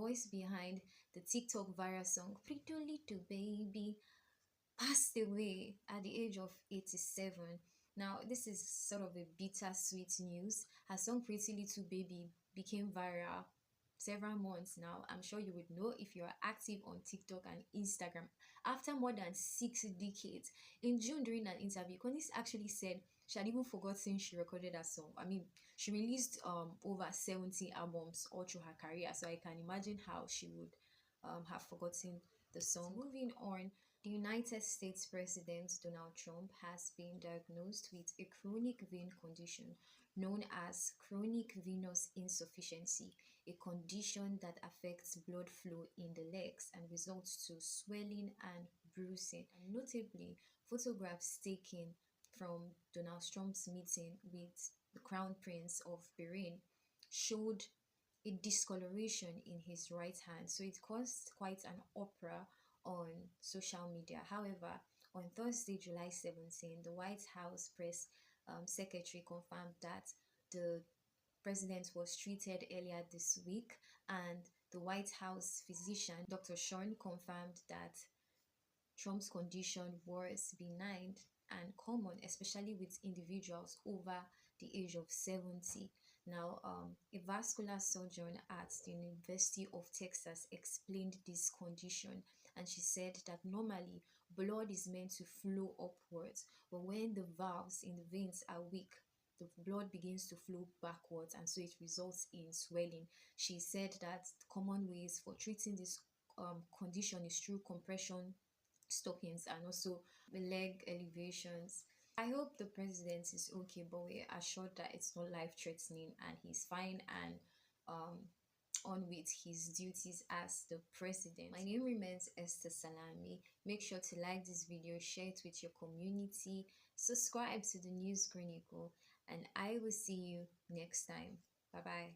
voice behind the TikTok viral song Pretty Little Baby, passed away at the age of 87. Now, this is sort of a bittersweet news. Her song Pretty Little Baby became viral several months now. I'm sure you would know if you are active on TikTok and Instagram. After more than 6 decades, in June during an interview, Connie actually said she had even forgotten she recorded that song. I mean, she released over 70 albums all through her career, so I can imagine how she would have forgotten the song. Moving on, the United States President Donald Trump has been diagnosed with a chronic vein condition known as chronic venous insufficiency, a condition that affects blood flow in the legs and results to swelling and bruising. And notably, photographs taken from Donald Trump's meeting with the Crown Prince of Bahrain showed a discoloration in his right hand. So it caused quite an uproar on social media. However, on Thursday, July 17, the White House press secretary confirmed that the president was treated earlier this week, and the White House physician, Dr. Sean, confirmed that Trump's condition was benign and common, especially with individuals over the age of 70. Now, a vascular surgeon at the University of Texas explained this condition, and she said that normally blood is meant to flow upwards, but when the valves in the veins are weak, the blood begins to flow backwards, and so it results in swelling. She said that common ways for treating this condition is through compression stockings and also the leg elevations. I hope the president is okay, but we're assured that it's not life threatening and he's fine and on with his duties as the president. My name remains Esther Salami. Make sure to like this video, share it with your community, subscribe to the News Chronicle, and I will see you next time. Bye bye.